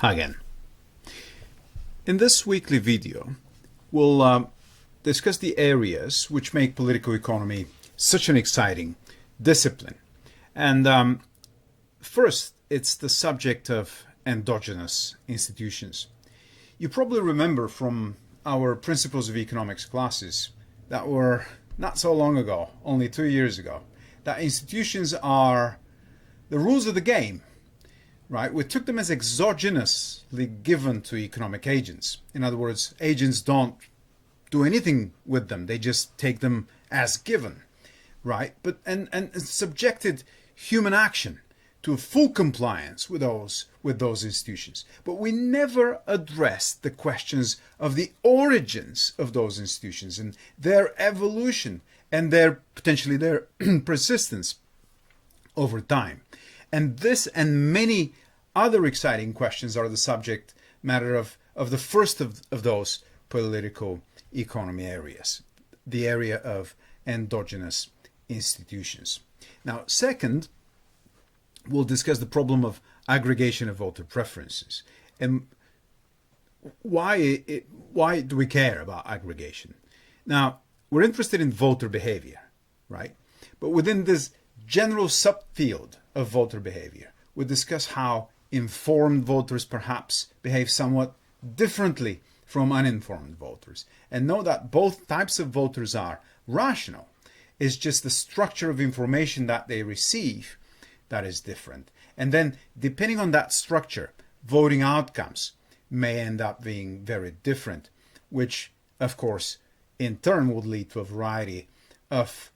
Hi again. In this weekly video, we'll discuss the areas which make political economy such an exciting discipline. And first, it's the subject of endogenous institutions. You probably remember from our Principles of Economics classes that were not so long ago, only 2 years ago, that institutions are the rules of the game. Right? We took them as exogenously given to economic agents. In other words, agents don't do anything with them. They just take them as given. Right? But and subjected human action to full compliance with those institutions. But we never addressed the questions of the origins of those institutions and their evolution and potentially their persistence over time. And this and many other exciting questions are the subject matter of the first of those political economy areas, the area of endogenous institutions. Now, second, we'll discuss the problem of aggregation of voter preferences and why do we care about aggregation? Now, we're interested in voter behavior, right? But within this general subfield of voter behavior, we discuss how informed voters perhaps behave somewhat differently from uninformed voters, and know that both types of voters are rational. It's just the structure of information that they receive that is different. And then, depending on that structure, voting outcomes may end up being very different, which, of course, in turn would lead to a variety of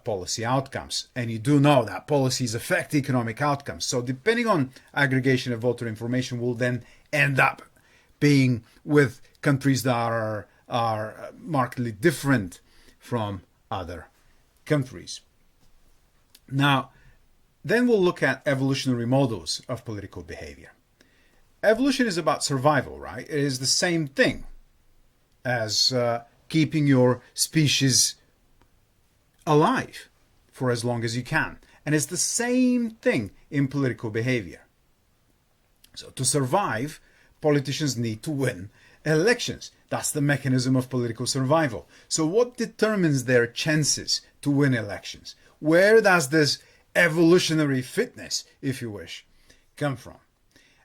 policy outcomes. And you do know that policies affect economic outcomes. So depending on aggregation of voter information, will then end up being with countries that are markedly different from other countries. Now, then we'll look at evolutionary models of political behavior. Evolution is about survival, right? It is the same thing as keeping your species alive for as long as you can. And it's the same thing in political behavior. So to survive, politicians need to win elections. That's the mechanism of political survival. So what determines their chances to win elections? Where does this evolutionary fitness, if you wish, come from?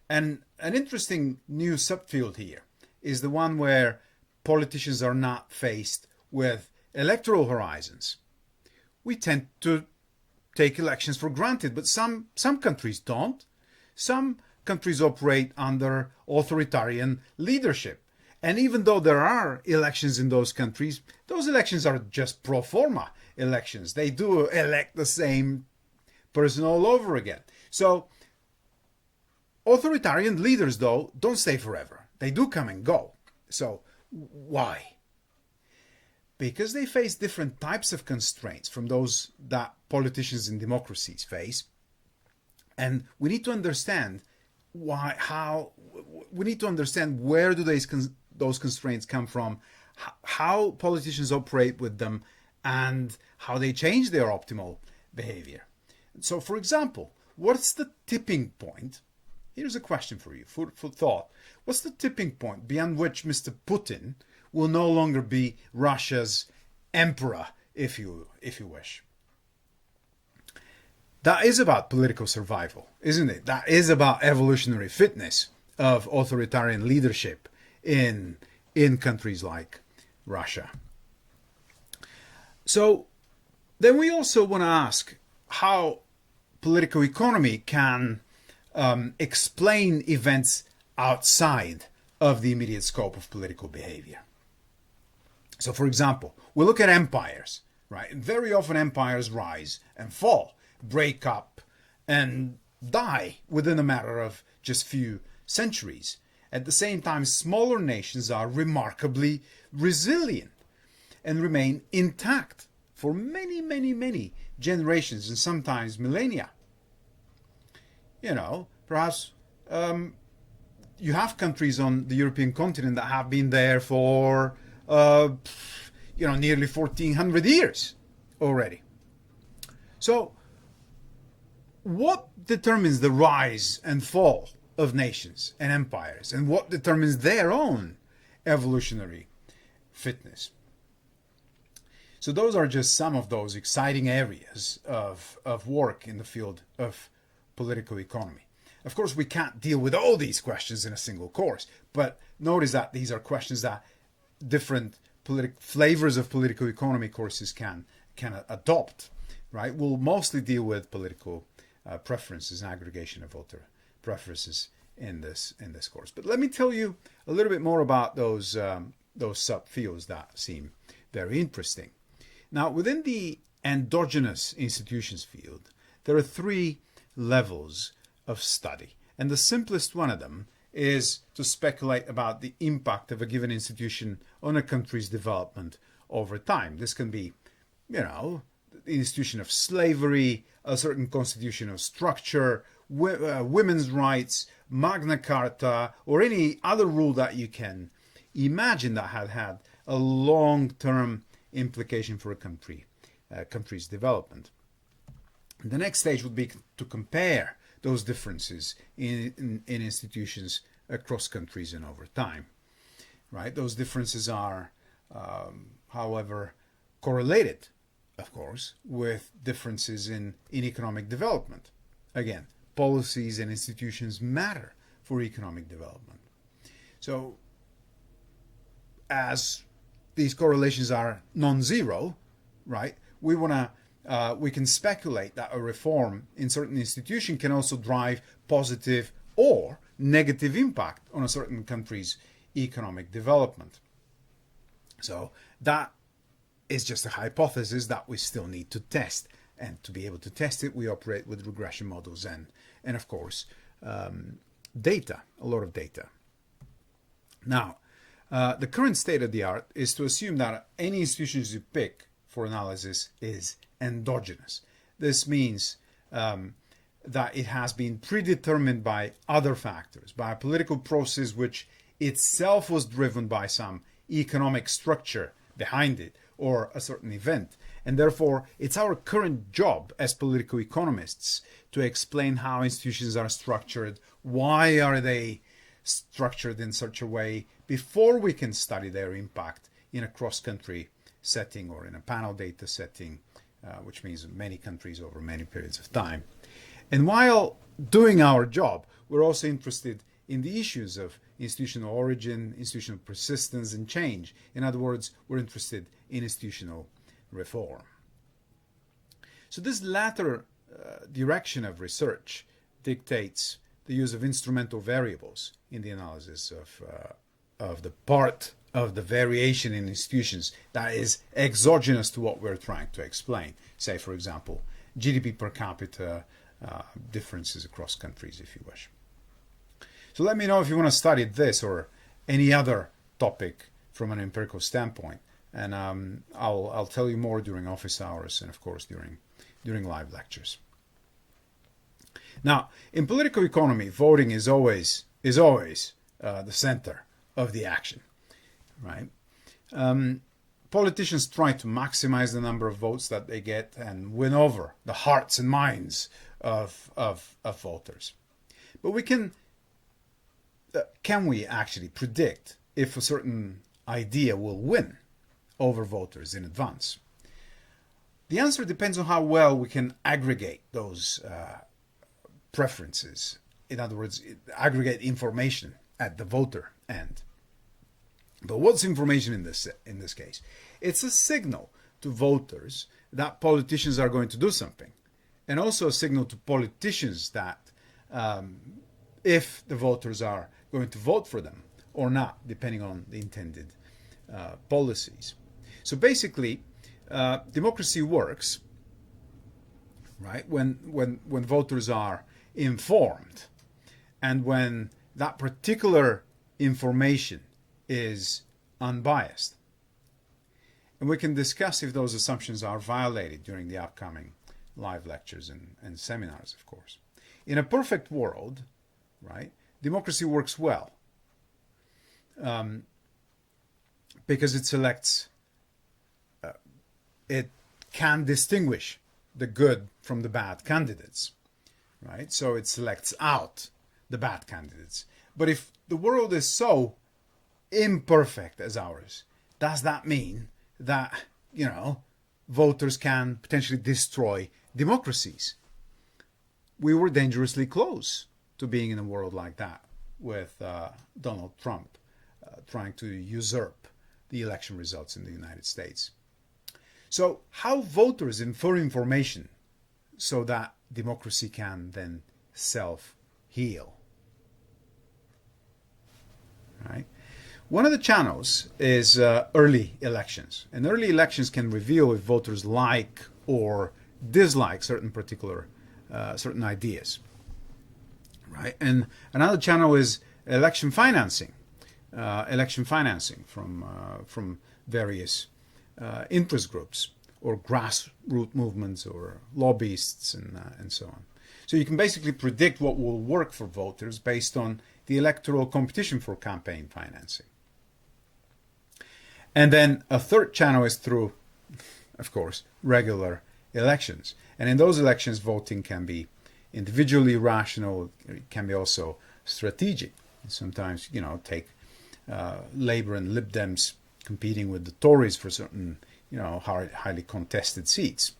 And an interesting new subfield here is the one where politicians are not faced with electoral horizons. We tend to take elections for granted, but some countries don't. Some countries operate under authoritarian leadership. And even though there are elections in those countries, those elections are just pro forma elections. They do elect the same person all over again. So authoritarian leaders, though, don't stay forever. They do come and go. So why? Because they face different types of constraints from those that politicians in democracies face. And we need to understand we need to understand where do those constraints come from, how politicians operate with them, and how they change their optimal behavior. So, for example, what's the tipping point? Here's a question for you, food for thought. What's the tipping point beyond which Mr. Putin will no longer be Russia's emperor, if you wish? That is about political survival, isn't it? That is about evolutionary fitness of authoritarian leadership in countries like Russia. So then we also want to ask how political economy can explain events outside of the immediate scope of political behavior. So, for example, we look at empires, right? Very often empires rise and fall, break up and die within a matter of just few centuries. At the same time, smaller nations are remarkably resilient and remain intact for many, many, many generations and sometimes millennia. You know, perhaps you have countries on the European continent that have been there for nearly 1400 years already. So what determines the rise and fall of nations and empires and what determines their own evolutionary fitness. So those are just some of those exciting areas of work in the field of political economy. Of course, we can't deal with all these questions in a single course, but notice that these are questions that different flavors of political economy courses can adopt, right? We'll mostly deal with political preferences and aggregation of voter preferences in this course. But let me tell you a little bit more about those subfields that seem very interesting. Now, within the endogenous institutions field, there are three levels of study. And the simplest one of them is to speculate about the impact of a given institution on a country's development over time. This can be, the institution of slavery, a certain constitutional structure, women's rights, Magna Carta, or any other rule that you can imagine that had a long-term implication for a country's development. The next stage would be to compare those differences in institutions across countries and over time, right? Those differences are, however, correlated, of course, with differences in economic development. Again, policies and institutions matter for economic development. So, as these correlations are non-zero, right? We can speculate that a reform in certain institution can also drive positive or negative impact on a certain country's economic development. So that is just a hypothesis that we still need to test. And to be able to test it, we operate with regression models and of course, data, a lot of data. Now, the current state of the art is to assume that any institutions you pick for analysis is endogenous. This means that it has been predetermined by other factors, by a political process which itself was driven by some economic structure behind it or a certain event. And therefore, it's our current job as political economists to explain how institutions are structured, why are they structured in such a way, before we can study their impact in a cross-country setting or in a panel data setting, which means many countries over many periods of time. And while doing our job, we're also interested in the issues of institutional origin, institutional persistence, and change. In other words, we're interested in institutional reform. So this latter direction of research dictates the use of instrumental variables in the analysis of the part of the variation in institutions that is exogenous to what we're trying to explain. Say, for example, GDP per capita differences across countries, if you wish. So let me know if you want to study this or any other topic from an empirical standpoint, and I'll tell you more during office hours and, of course, during live lectures. Now, in political economy, voting is always the center of the action, right? Politicians try to maximize the number of votes that they get and win over the hearts and minds of voters. But can we actually predict if a certain idea will win over voters in advance? The answer depends on how well we can aggregate those preferences. In other words, aggregate information at the voter end. But what's information in this case? It's a signal to voters that politicians are going to do something, and also a signal to politicians that if the voters are going to vote for them or not, depending on the intended policies. So basically, democracy works, right, when voters are informed, and when that particular information is unbiased. And we can discuss if those assumptions are violated during the upcoming live lectures and seminars, of course. In a perfect world, right, democracy works well because it selects, it can distinguish the good from the bad candidates, right? So it selects out the bad candidates. But if the world is so imperfect as ours, does that mean that, voters can potentially destroy democracies? We were dangerously close to being in a world like that with Donald Trump trying to usurp the election results in the United States. So how voters infer information so that democracy can then self-heal? Right? One of the channels is early elections. And early elections can reveal if voters like or dislike certain ideas. Right? And another channel is election financing. From various interest groups or grassroots movements or lobbyists and so on. So you can basically predict what will work for voters based on the electoral competition for campaign financing. And then a third channel is through, of course, regular elections. And in those elections, voting can be individually rational, it can be also strategic. Sometimes, take Labour and Lib Dems competing with the Tories for certain, highly contested seats.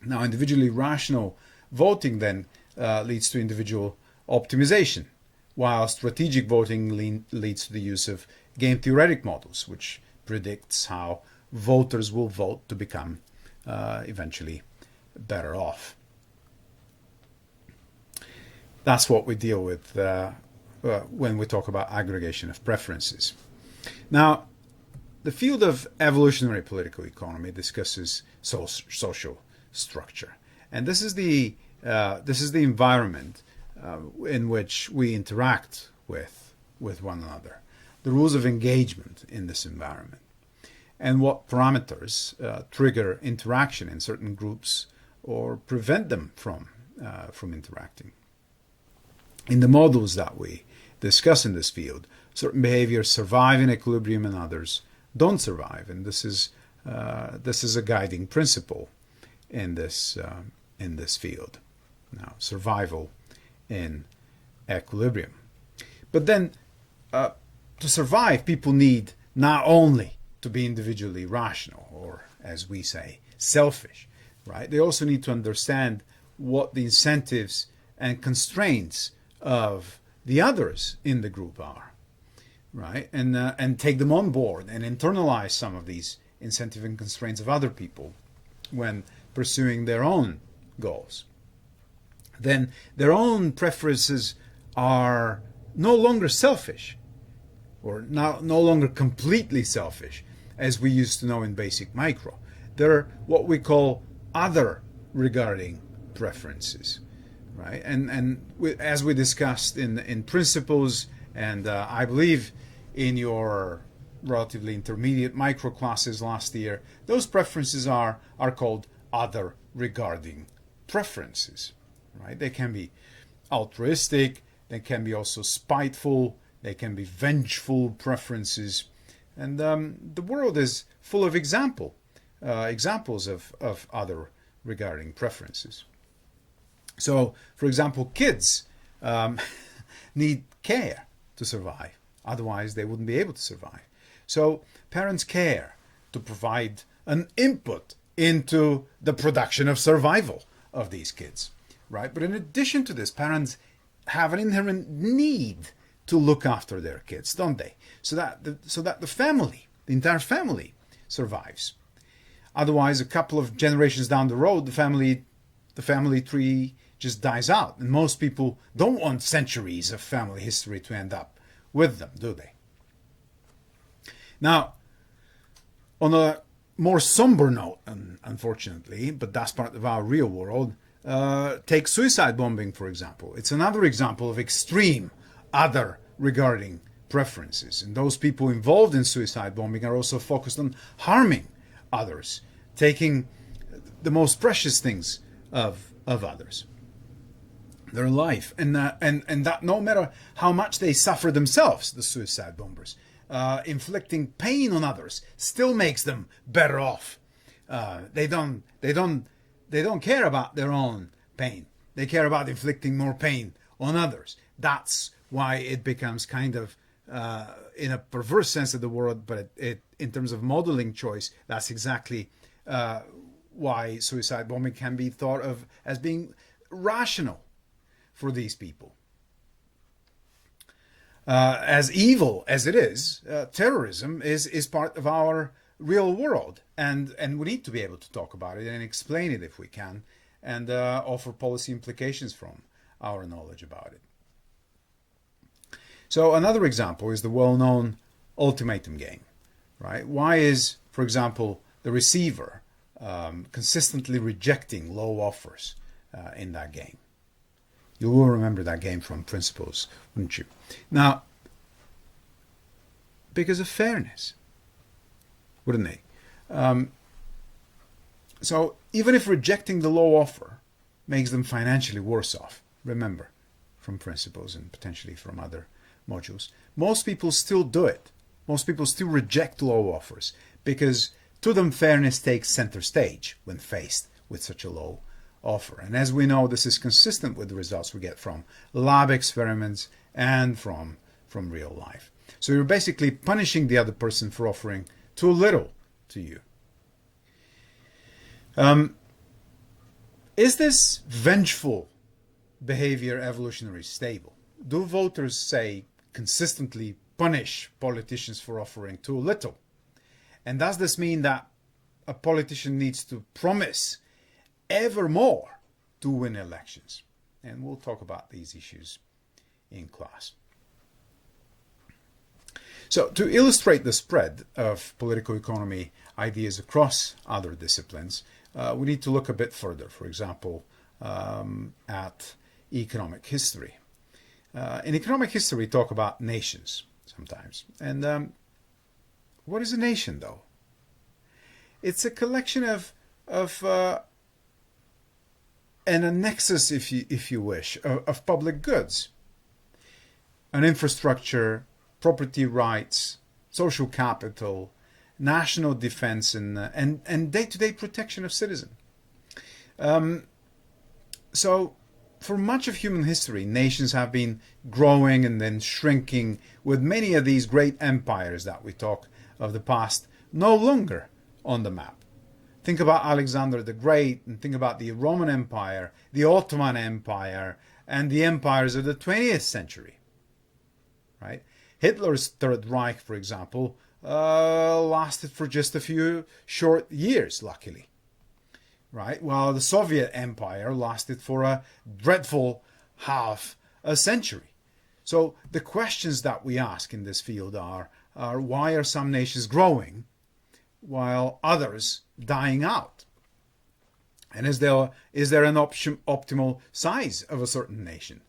Now, individually rational voting then leads to individual optimization, while strategic voting leads to the use of game theoretic models, which predicts how voters will vote to become eventually better off. That's what we deal with when we talk about aggregation of preferences. Now, the field of evolutionary political economy discusses social structure, and this is the environment in which we interact with one another, the rules of engagement in this environment, and what parameters trigger interaction in certain groups or prevent them from interacting. In the models that we discuss in this field, certain behaviors survive in equilibrium and others don't survive, and this is a guiding principle in this field. Now, survival in equilibrium. But then, to survive, people need not only to be individually rational, or as we say, selfish, right? They also need to understand what the incentives and constraints of the others in the group are, right? And take them on board and internalize some of these incentive and constraints of other people when pursuing their own goals. Then their own preferences are no longer selfish, or no longer completely selfish, as we used to know in basic micro. They're what we call other regarding preferences, right? And as we discussed in principles, and I believe in your relatively intermediate micro classes last year, those preferences are called other regarding preferences, right? They can be altruistic, they can be also spiteful, they can be vengeful preferences, and the world is full of examples of other regarding preferences. So, for example, kids need care to survive. Otherwise, they wouldn't be able to survive. So, parents care to provide an input into the production of survival of these kids, right? But in addition to this, parents have an inherent need to look after their kids, don't they? So that the family, the entire family, survives. Otherwise, a couple of generations down the road, the family tree just dies out, and most people don't want centuries of family history to end up with them, do they? Now, on a more somber note, unfortunately, but that's part of our real world, take suicide bombing, for example. It's another example of extreme other regarding preferences. And those people involved in suicide bombing are also focused on harming others, taking the most precious things of others, their life, and that no matter how much they suffer themselves, the suicide bombers, inflicting pain on others still makes them better off. They don't care about their own pain. They care about inflicting more pain on others. That's why it becomes kind of, in a perverse sense of the word, but in terms of modeling choice, that's exactly why suicide bombing can be thought of as being rational for these people. As evil as it is, terrorism is part of our real world, and we need to be able to talk about it and explain it if we can, and offer policy implications from our knowledge about it. So another example is the well-known ultimatum game, right? Why is, for example, the receiver consistently rejecting low offers in that game? You will remember that game from Principles, wouldn't you? Now, because of fairness, wouldn't they? So even if rejecting the low offer makes them financially worse off, remember, from Principles and potentially from other modules, most people still do it. Most people still reject low offers because to them fairness takes center stage when faced with such a low offer. And as we know, this is consistent with the results we get from lab experiments and from real life. So you're basically punishing the other person for offering too little to you. Is this vengeful behavior evolutionary stable? Do voters, say, consistently punish politicians for offering too little? And does this mean that a politician needs to promise ever more to win elections? And we'll talk about these issues in class. So to illustrate the spread of political economy ideas across other disciplines, we need to look a bit further, for example, at economic history. In economic history, we talk about nations sometimes. And what is a nation, though? It's a collection of and a nexus, if you wish, of public goods, an infrastructure, property rights, social capital, national defense, and day-to-day protection of citizens. So, for much of human history, nations have been growing and then shrinking, with many of these great empires that we talk of the past no longer on the map. Think about Alexander the Great, and think about the Roman Empire, the Ottoman Empire, and the empires of the 20th century. Right? Hitler's Third Reich, for example, lasted for just a few short years, luckily. Right? While the Soviet Empire lasted for a dreadful half a century. So the questions that we ask in this field are why are some nations growing while others dying out? And is there an optimal size of a certain nation,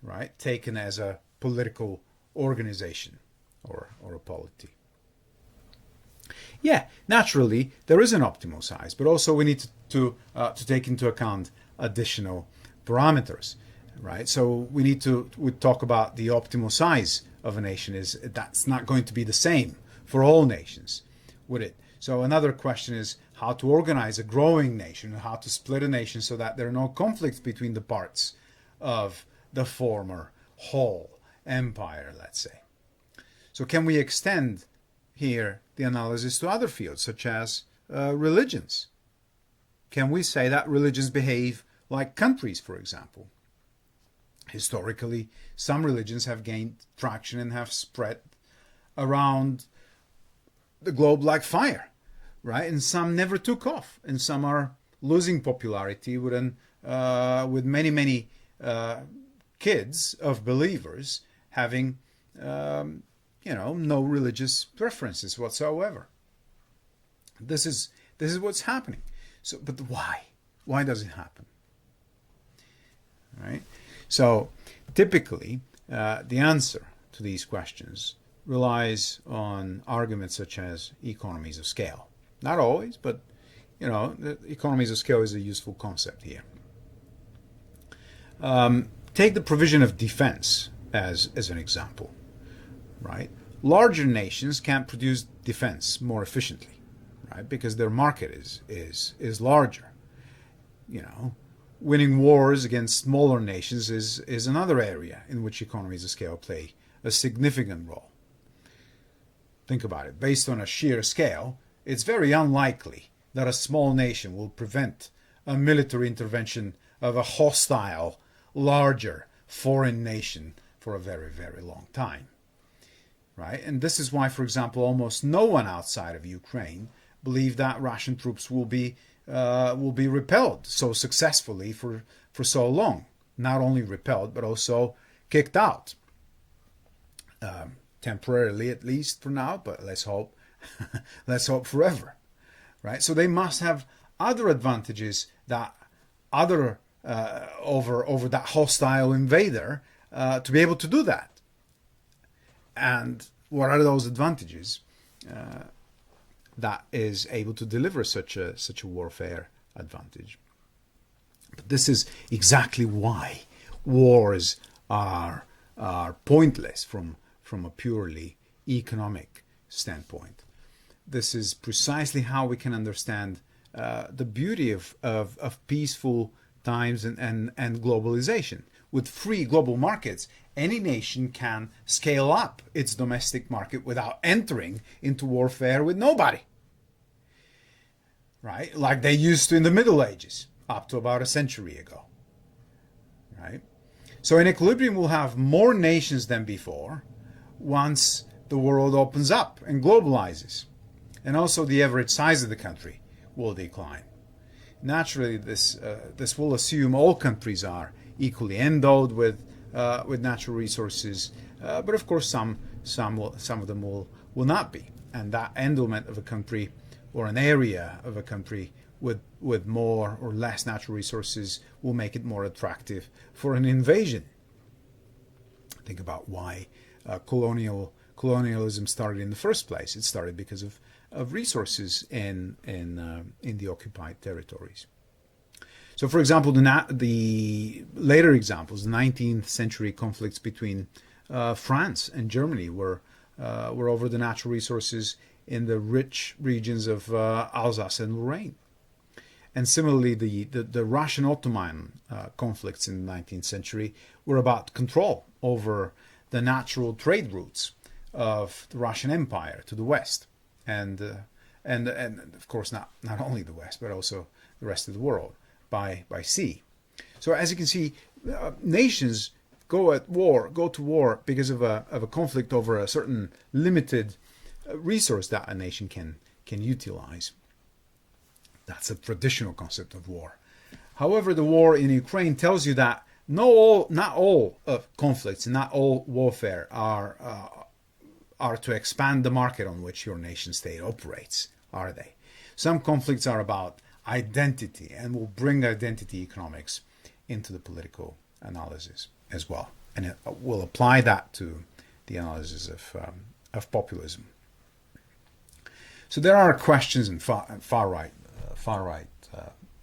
right, taken as a political organization or a polity? Yeah, naturally there is an optimal size, but also we need to take into account additional parameters, right? So we talk about the optimal size of a nation. That's not going to be the same for all nations, would it? So another question is how to organize a growing nation, how to split a nation so that there are no conflicts between the parts of the former whole empire, let's say. So can we extend here the analysis to other fields, such as religions? Can we say that religions behave like countries, for example? Historically, some religions have gained traction and have spread around the globe like fire, right? And some never took off, and some are losing popularity with many kids of believers having no religious preferences whatsoever. This is what's happening. So, but why? Why does it happen? All right. So, typically, the answer to these questions relies on arguments such as economies of scale. Not always, but the economies of scale is a useful concept here. Take the provision of defense as an example, right? Larger nations can produce defense more efficiently, right? Because their market is larger. winning wars against smaller nations is another area in which economies of scale play a significant role. Think about it. Based on a sheer scale, it's very unlikely that a small nation will prevent a military intervention of a hostile, larger foreign nation for a very, very long time. Right? And this is why, for example, almost no one outside of Ukraine believe that Russian troops will be repelled so successfully for so long. Not only repelled, but also kicked out. Temporarily, at least for now, but let's hope forever. Right? So they must have other advantages that over that hostile invader to be able to do that. And what are those advantages that is able to deliver such a warfare advantage? But this is exactly why wars are pointless from a purely economic standpoint. This is precisely how we can understand the beauty of peaceful times and globalization. With free global markets, any nation can scale up its domestic market without entering into warfare with nobody. Right? Like they used to in the Middle Ages, up to about a century ago. Right? So in equilibrium, we'll have more nations than before once the world opens up and globalizes. And also the average size of the country will decline. Naturally, this will assume all countries are equally endowed with natural resources, but of course some of them will not be, and that endowment of a country or an area of a country with more or less natural resources will make it more attractive for an invasion. Think about why colonialism started in the first place. It started because of resources in the occupied territories. So, for example, the later examples, the 19th century conflicts between France and Germany were over the natural resources in the rich regions of Alsace and Lorraine. And similarly, the Russian-Ottoman conflicts in the 19th century were about control over the natural trade routes of the Russian Empire to the west, and of course not only the west, but also the rest of the world by sea. So as you can see, nations go to war because of a conflict over a certain limited resource that a nation can utilize. That's a traditional concept of war. However, the war in Ukraine tells you that not all conflicts and not all warfare are to expand the market on which your nation state operates, are they? Some conflicts are about identity and will bring identity economics into the political analysis as well, and it will apply that to the analysis of populism. So there are questions in far right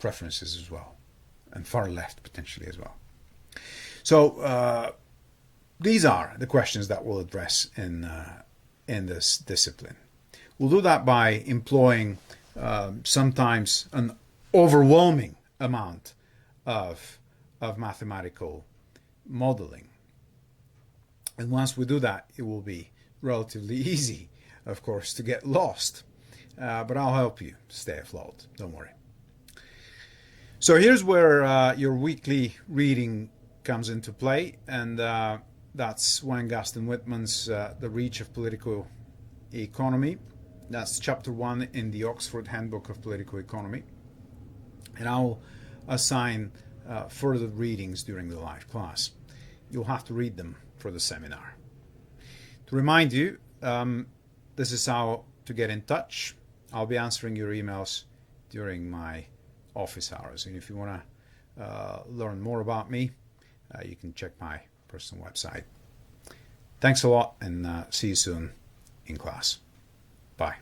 preferences as well, and far left potentially as well. So these are the questions that we'll address in this discipline. We'll do that by employing sometimes an overwhelming amount of mathematical modeling. And once we do that, it will be relatively easy, of course, to get lost. But I'll help you stay afloat. Don't worry. So here's where your weekly reading comes into play, and that's Weingast and Whitman's The Reach of Political Economy. That's chapter 1 in the Oxford Handbook of Political Economy. And I'll assign further readings during the live class. You'll have to read them for the seminar. To remind you, this is how to get in touch. I'll be answering your emails during my office hours. And if you want to learn more about me, you can check my personal website. Thanks a lot, and see you soon in class. Bye.